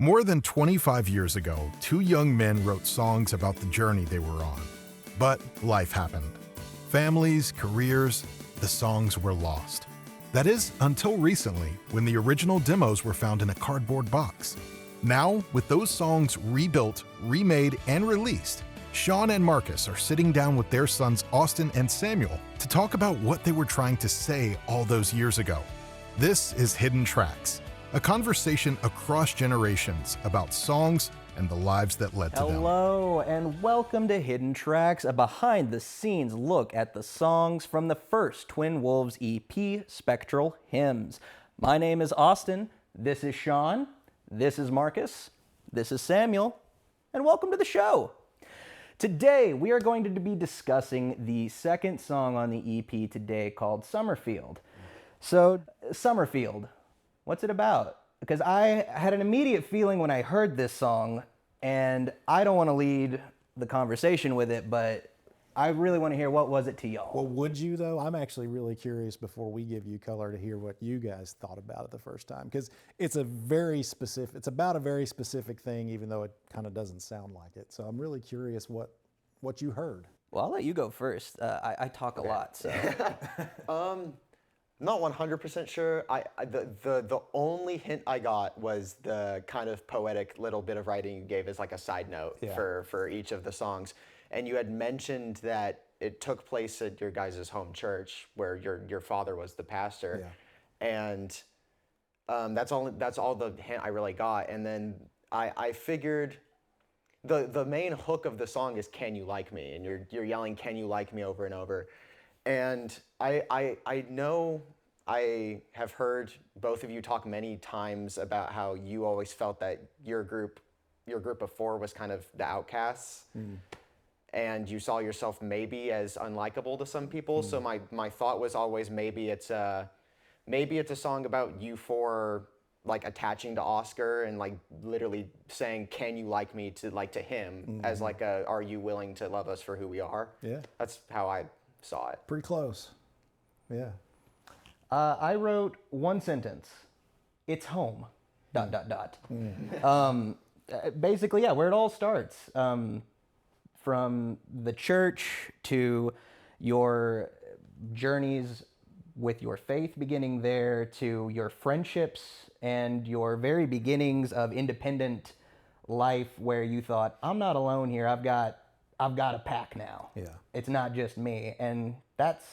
More than 25 years ago, two young men wrote songs about the journey they were on. But life happened. Families, careers, the songs were lost. That is, until recently, when the original demos were found in a cardboard box. Now, with those songs rebuilt, remade, and released, Shon and Marcus are sitting down with their sons Austin and Samuel to talk about what they were trying to say all those years ago. This is Hidden Tracks, a conversation across generations about songs and the lives that led to them. Hello and welcome to Hidden Tracks, a behind-the-scenes look at the songs from the first Twin Wolves EP, Spectral Hymns. My name is Austin, this is Shon, this is Marcus, this is Samuel, and welcome to the show. Today we are going to be discussing the second song on the EP today called Summerfield. So, Summerfield. What's it about? Because I had an immediate feeling when I heard this song, and I don't want to lead the conversation with it, but I really want to hear what was it to y'all. Well, would you though? I'm actually really curious before we give you color to hear what you guys thought about it the first time, because it's about a very specific thing, even though it kind of doesn't sound like it. So I'm really curious what you heard. Well, I'll let you go first. I talk a lot, so. Not 100% sure. The only hint I got was the kind of poetic little bit of writing you gave as like a side note for each of the songs. And you had mentioned that it took place at your guys' home church where your father was the pastor. Yeah. And that's all the hint I really got. And then I figured the main hook of the song is "Can You Like Me?" and you're yelling "Can you like me?" over and over. And I know I have heard both of you talk many times about how you always felt that your group of four was kind of the outcasts, and you saw yourself maybe as unlikable to some people. So my thought was always maybe it's a song about you four like attaching to Oscar and like literally saying "Can you like me?" to him as like a "Are you willing to love us for who we are?" Yeah, that's how I saw it. Pretty close. Yeah. I wrote one sentence. It's home. ... Basically, yeah, where it all starts. From the church to your journeys with your faith beginning there, to your friendships and your very beginnings of independent life where you thought, I'm not alone here. I've got a pack now. Yeah. It's not just me. And that's,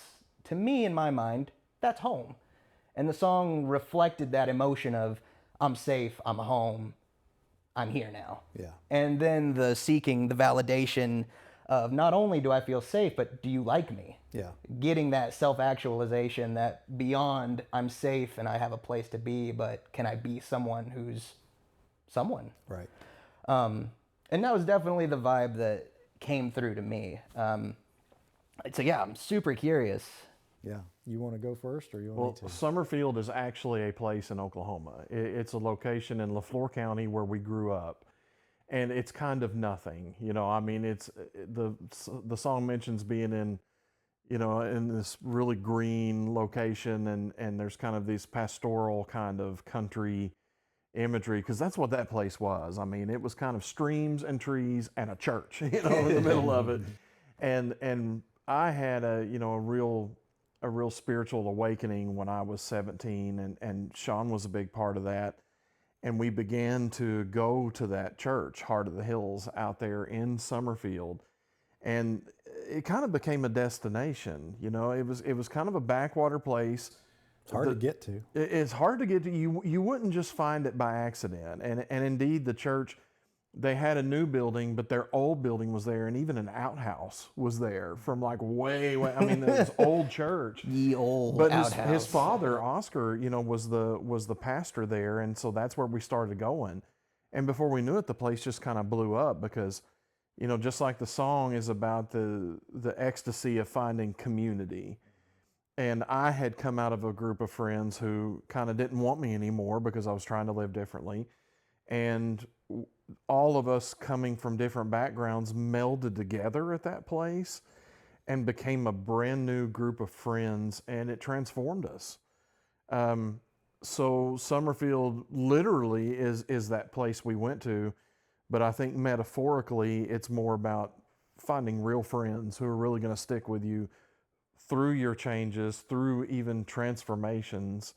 to me, in my mind, that's home. And the song reflected that emotion of, I'm safe, I'm home, I'm here now. Yeah. And then the seeking, the validation of not only do I feel safe, but do you like me? Yeah. Getting that self-actualization that beyond I'm safe and I have a place to be, but can I be someone who's someone? Right. And that was definitely the vibe that came through to me. So yeah, I'm super curious. Yeah. You want to go first, or you want me to? Summerfield is actually a place in Oklahoma. It's a location in LaFleur County where we grew up, and it's kind of nothing. You know, I mean, it's the song mentions being in, you know, in this really green location, and there's kind of these pastoral kind of country imagery, because that's what that place was. I mean, it was kind of streams and trees and a church, you know, in the middle of it. And I had a real spiritual awakening when I was 17, and Shon was a big part of that. And we began to go to that church, Heart of the Hills, out there in Summerfield. And it kind of became a destination. You know, it was kind of a backwater place. It's hard to get to. It's hard to get to. You wouldn't just find it by accident. And indeed, the church, they had a new building, but their old building was there, and even an outhouse was there from like way. I mean, it was old church. Ye old but outhouse. His father, Oscar, you know, was the pastor there, and so that's where we started going. And before we knew it, the place just kind of blew up because, you know, just like the song is about the ecstasy of finding community. And I had come out of a group of friends who kind of didn't want me anymore because I was trying to live differently. And all of us coming from different backgrounds melded together at that place and became a brand new group of friends, and it transformed us. So Summerfield literally is that place we went to, but I think metaphorically it's more about finding real friends who are really going to stick with you through your changes, through even transformations,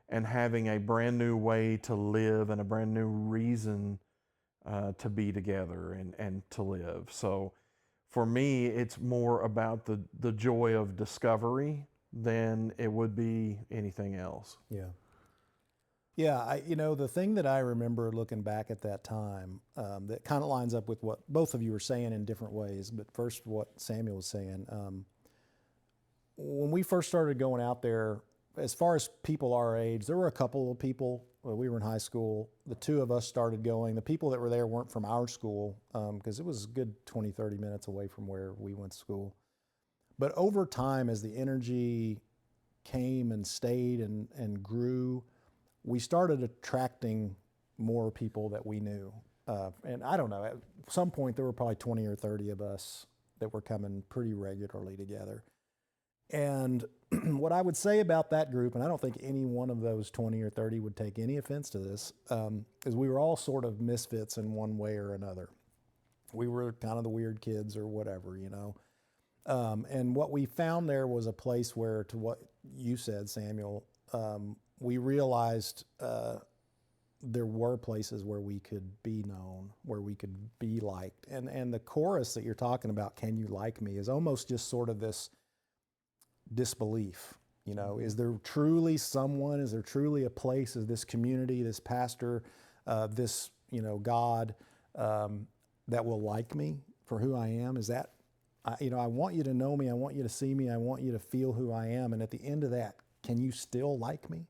and having a brand new way to live and a brand new reason to be together and to live. So for me, it's more about the joy of discovery than it would be anything else. Yeah. Yeah, the thing that I remember looking back at that time that kind of lines up with what both of you were saying in different ways, but first what Samuel was saying. When we first started going out there, as far as people our age, there were a couple of people. We were in high school. The two of us started going. The people that were there weren't from our school because it was a good 20, 30 minutes away from where we went to school. But over time, as the energy came and stayed and grew, we started attracting more people that we knew. And I don't know, at some point there were probably 20 or 30 of us that were coming pretty regularly together. And what I would say about that group, and I don't think any one of those 20 or 30 would take any offense to this, is we were all sort of misfits in one way or another. We were kind of the weird kids or whatever, And what we found there was a place where, to what you said, Samuel, we realized there were places where we could be known, where we could be liked. And the chorus that you're talking about, "Can you like me?" is almost just sort of this disbelief. Is there truly someone, is there truly a place, is this community, this pastor, this, God that will like me for who I am? Is that, I want you to know me, I want you to see me, I want you to feel who I am. And at the end of that, can you still like me?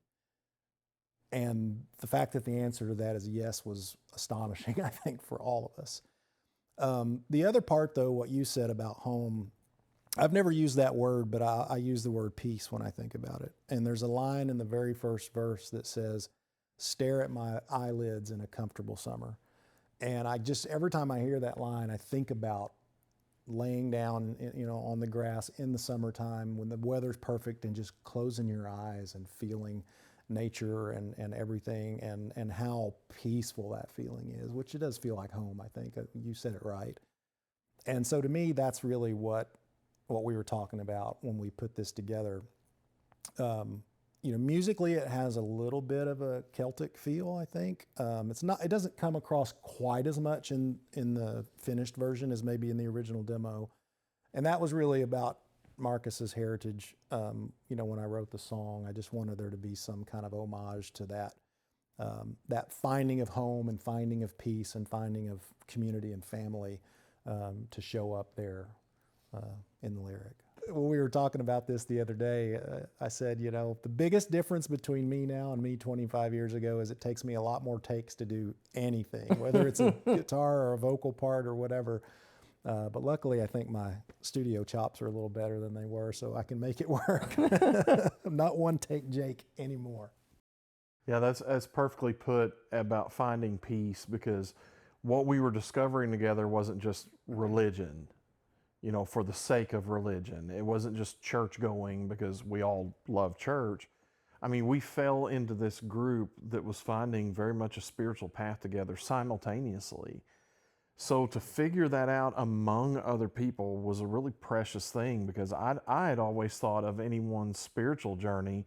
And the fact that the answer to that is yes was astonishing, I think, for all of us. The other part, though, what you said about home, I've never used that word, but I use the word peace when I think about it. And there's a line in the very first verse that says, "Stare at my eyelids in a comfortable summer." And every time I hear that line, I think about laying down, on the grass in the summertime when the weather's perfect and just closing your eyes and feeling nature and everything and how peaceful that feeling is, which it does feel like home, I think. You said it right. And so to me, that's really what we were talking about when we put this together. Musically, it has a little bit of a Celtic feel, I think. It doesn't come across quite as much in the finished version as maybe in the original demo. And that was really about Marcus's heritage. When I wrote the song, I just wanted there to be some kind of homage to that finding of home and finding of peace and finding of community and family to show up there in the lyric. When we were talking about this the other day, I said, the biggest difference between me now and me 25 years ago is it takes me a lot more takes to do anything, whether it's a guitar or a vocal part or whatever. But luckily, I think my studio chops are a little better than they were, so I can make it work. I'm not one take Jake anymore. Yeah, that's perfectly put about finding peace, because what we were discovering together wasn't just religion, for the sake of religion. It wasn't just church going because we all love church. I mean, we fell into this group that was finding very much a spiritual path together simultaneously. So to figure that out among other people was a really precious thing, because I had always thought of anyone's spiritual journey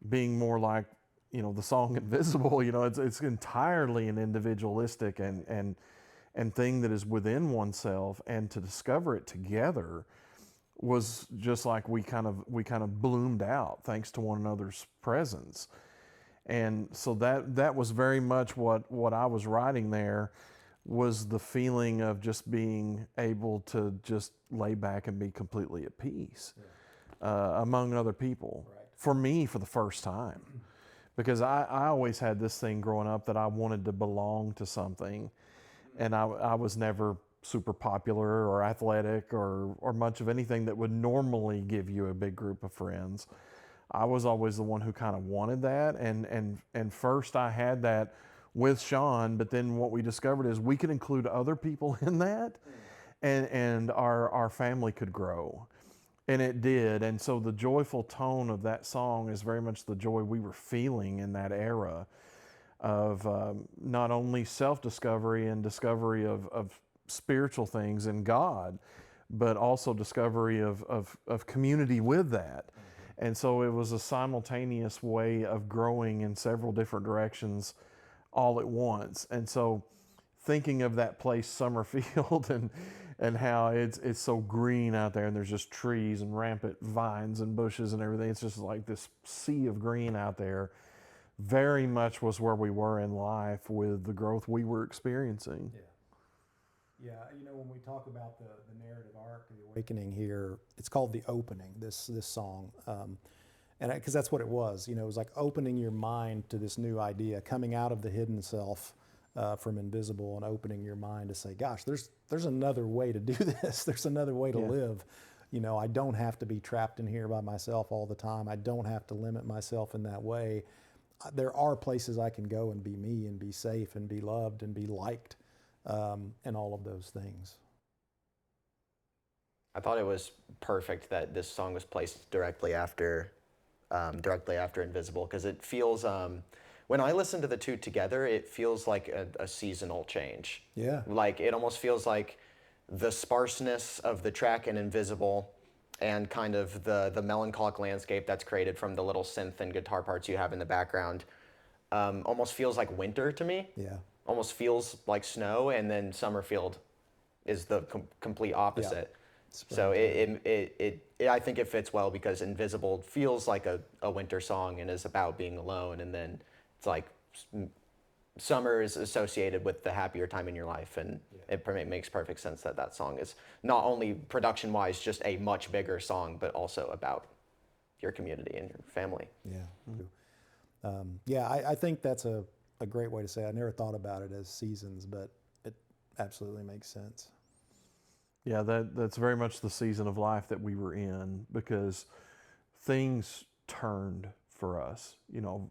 being more like, the song Invisible. It's entirely an individualistic and thing that is within oneself, and to discover it together was just like we kind of bloomed out thanks to one another's presence. And so that was very much what I was writing there, was the feeling of just being able to just lay back and be completely at peace among other people. Right. For me, for the first time, because I always had this thing growing up that I wanted to belong to something. And I was never super popular or athletic or much of anything that would normally give you a big group of friends. I was always the one who kind of wanted that. And first I had that with Shon, but then what we discovered is we could include other people in that, and our family could grow. And it did. And so the joyful tone of that song is very much the joy we were feeling in that era of not only self-discovery and discovery of spiritual things in God, but also discovery of community with that. And so it was a simultaneous way of growing in several different directions all at once. And so thinking of that place, Summerfield, and how it's so green out there, and there's just trees and rampant vines and bushes and everything. It's just like this sea of green out there. Very much was where we were in life with the growth we were experiencing. Yeah, you know, when we talk about the narrative arc, the awakening here, it's called the opening. This song, and because that's what it was. You know, it was like opening your mind to this new idea, coming out of the hidden self from invisible, and opening your mind to say, "Gosh, there's another way to do this. There's another way to live." You know, I don't have to be trapped in here by myself all the time. I don't have to limit myself in that way. There are places I can go and be me and be safe and be loved and be liked. And all of those things. I thought it was perfect that this song was placed directly after Invisible, because it feels, when I listen to the two together, it feels like a seasonal change. Yeah. Like it almost feels like the sparseness of the track in Invisible and kind of the melancholic landscape that's created from the little synth and guitar parts you have in the background almost feels like winter to me. Yeah. Almost feels like snow, and then Summerfield is the complete opposite. Yeah. So I think it fits well, because Invisible feels like a winter song and is about being alone, and then it's like summer is associated with the happier time in your life, and it makes perfect sense that that song is not only production-wise just a much bigger song, but also about your community and your family. Yeah. Yeah, I think that's a great way to say it. I never thought about it as seasons, but it absolutely makes sense. Yeah, that's very much the season of life that we were in, because things turned for us. You know,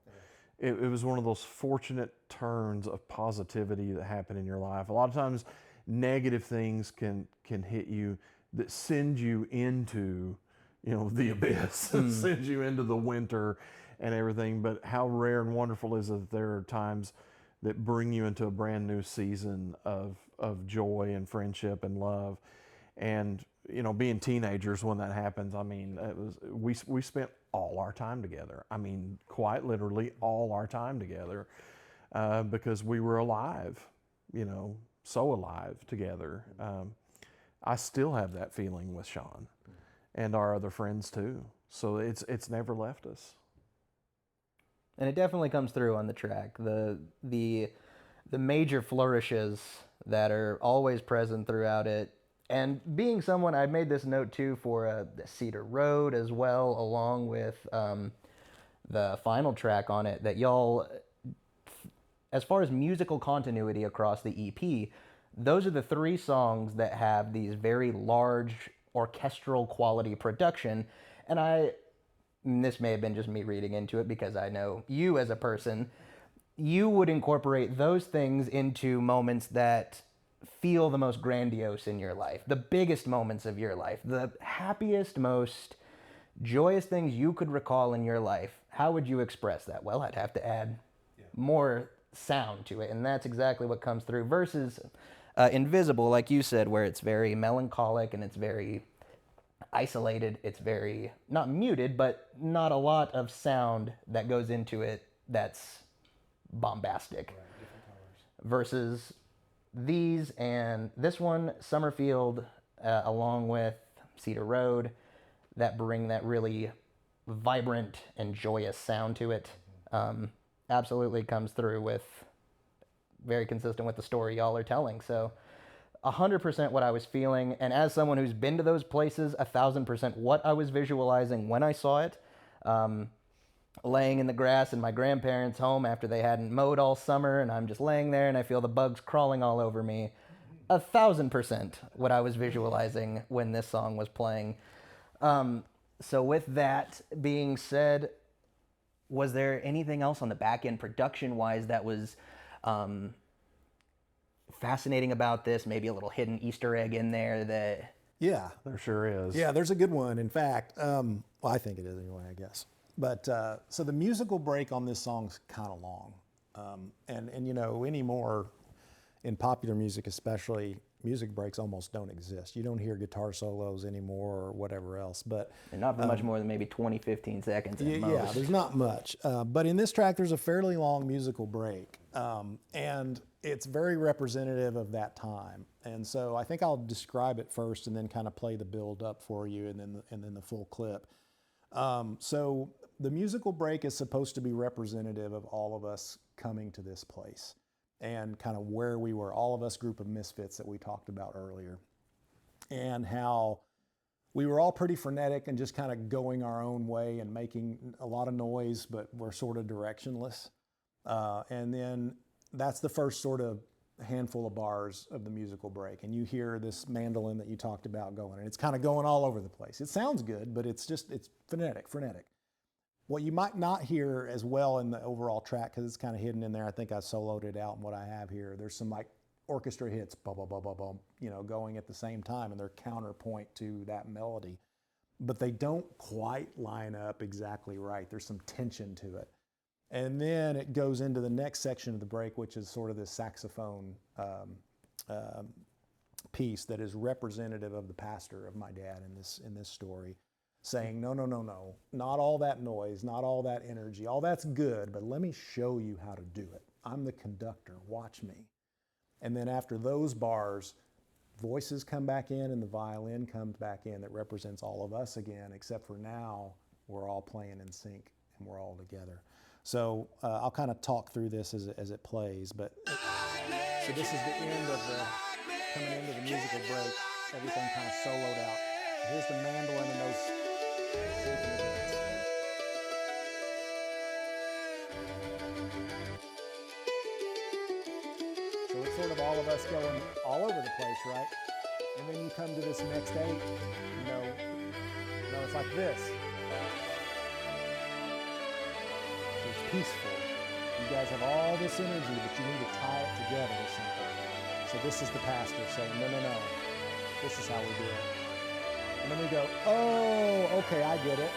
it was one of those fortunate turns of positivity that happen in your life. A lot of times negative things can hit you that send you into, you know, the abyss, send you into the winter and everything. But how rare and wonderful is it that there are times that bring you into a brand new season of joy and friendship and love. And, you know, being teenagers when that happens, I mean, we spent all our time together. I mean, quite literally all our time together, because we were alive, you know, so alive together. I still have that feeling with Shon and our other friends too. So it's never left us. And it definitely comes through on the track. The major flourishes that are always present throughout it. And being someone, I made this note too for the Cedar Road as well, along with the final track on it, that y'all, as far as musical continuity across the EP, those are the three songs that have these very large orchestral quality production. And this may have been just me reading into it because I know you as a person, you would incorporate those things into moments that feel the most grandiose in your life, the biggest moments of your life, the happiest, most joyous things you could recall in your life. How would you express that? Well, I'd have to add more sound to it, and that's exactly what comes through, versus Invisible, like you said, where it's very melancholic and it's very isolated. It's very, not muted, but not a lot of sound that goes into it that's bombastic. Right, different colors. Versus these and this one, Summerfield, along with Cedar Road, that bring that really vibrant and joyous sound to it. Absolutely comes through with, very consistent with the story y'all are telling. So 100% what I was feeling, and as someone who's been to those places, 1,000% what I was visualizing when I saw it. Laying in the grass in my grandparents' home after they hadn't mowed all summer, and I'm just laying there and I feel the bugs crawling all over me. 1,000% what I was visualizing when this song was playing. So with that being said, was there anything else on the back end production-wise that was fascinating about this? Maybe a little hidden Easter egg in there that... Yeah. There sure is. Yeah, there's a good one. In fact, well, I think it is anyway, I guess. But so the musical break on this song's kind of long. And you know, anymore in popular music especially, music breaks almost don't exist. You don't hear guitar solos anymore or whatever else. But And not for much more than maybe 20, 15 seconds at most. yeah, there's not much. But in this track, there's a fairly long musical break. And it's very representative of that time. And so I think I'll describe it first and then kind of play the build up for you and then the full clip. So the musical break is supposed to be representative of all of us coming to this place and kind of where we were, all of us group of misfits that we talked about earlier, and how we were all pretty frenetic and just kind of going our own way and making a lot of noise, but we're sort of directionless. And then that's the first sort of handful of bars of the musical break. And you hear this mandolin that you talked about going, and it's kind of going all over the place. It sounds good, but it's frenetic. What you might not hear as well in the overall track, because it's kind of hidden in there, I think I soloed it out in what I have here. There's some like orchestra hits, bum, bum, bum, bum, bum, you know, going at the same time, and they're counterpoint to that melody. But they don't quite line up exactly right. There's some tension to it. And then it goes into the next section of the break, which is sort of this saxophone piece that is representative of the pastor of my dad in this story, saying, no, not all that noise, not all that energy, all that's good, but let me show you how to do it. I'm the conductor, watch me. And then after those bars, voices come back in and the violin comes back in that represents all of us again, except for now we're all playing in sync and we're all together. So I'll kind of talk through this as it plays, but so this is the end of coming into the musical break, everything kind of soloed out. Here's the mandolin and those symphony hits. So it's sort of all of us going all over the place, right? And then you come to this next eight, you know, it's like this. It's peaceful. You guys have all this energy, but you need to tie it together with something. So this is the pastor saying, no, this is how we do it. And then we go, oh, okay, I get it.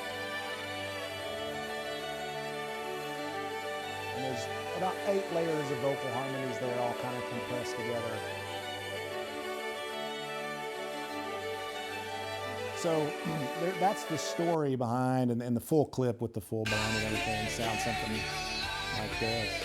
And there's about 8 layers of vocal harmonies that are all kind of compressed together. So that's the story behind, and the full clip with the full band and everything sounds something like this.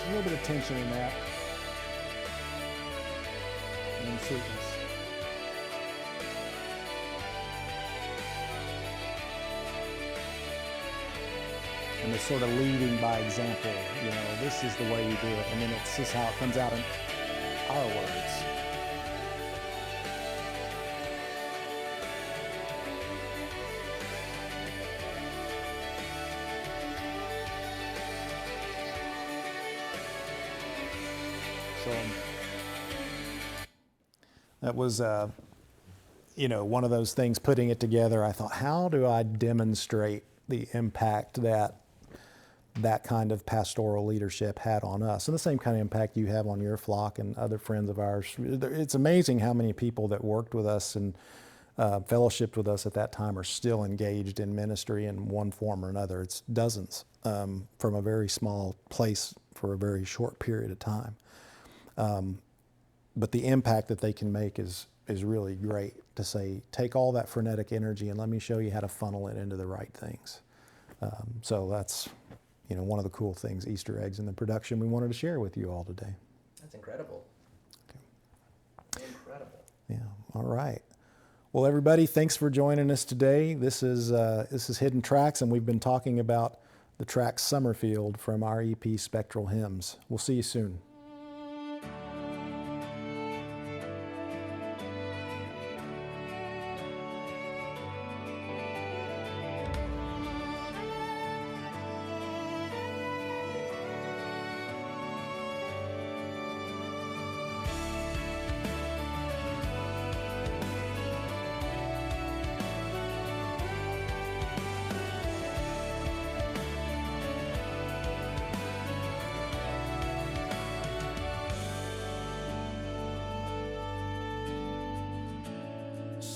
A little bit of tension in that. And sweetness. And the sort of leading by example, you know, this is the way you do it. And then it's just how it comes out in our words. So that was, you know, one of those things, putting it together. I thought, how do I demonstrate the impact that kind of pastoral leadership had on us, and the same kind of impact you have on your flock and other friends of ours. It's amazing how many people that worked with us and fellowshipped with us at that time are still engaged in ministry in one form or another. It's dozens from a very small place for a very short period of time. But the impact that they can make is really great, to say, take all that frenetic energy and let me show you how to funnel it into the right things. So that's, you know, one of the cool things, Easter eggs in the production we wanted to share with you all today. That's incredible. Okay. Incredible. Yeah, all right. Well, everybody, thanks for joining us today. This is Hidden Tracks, and we've been talking about the track Summerfield from our EP Spectral Hymns. We'll see you soon.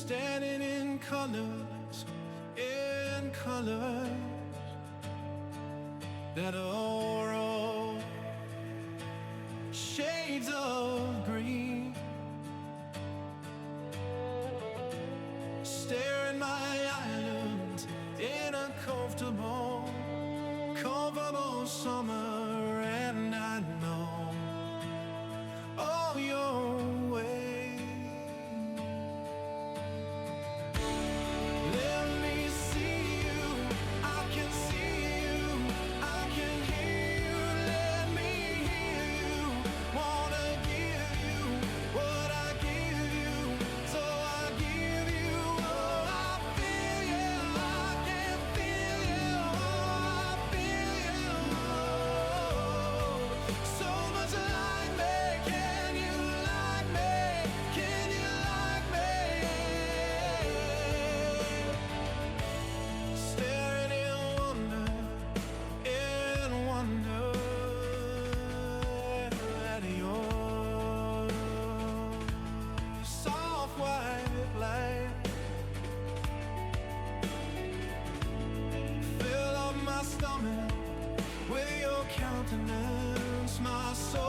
standing in colors that are all shades of green. Staring my island in a comfortable summer, and I know all your ways. Let me see you, I can see you, I can hear you. Let me hear you, wanna give you what I give you, so I give you. Oh, I feel you, I can feel you, I feel you. So much like me, can you like me? Can you like me? Staring in wonder at your soft white light. Fill up my stomach with your countenance, my soul.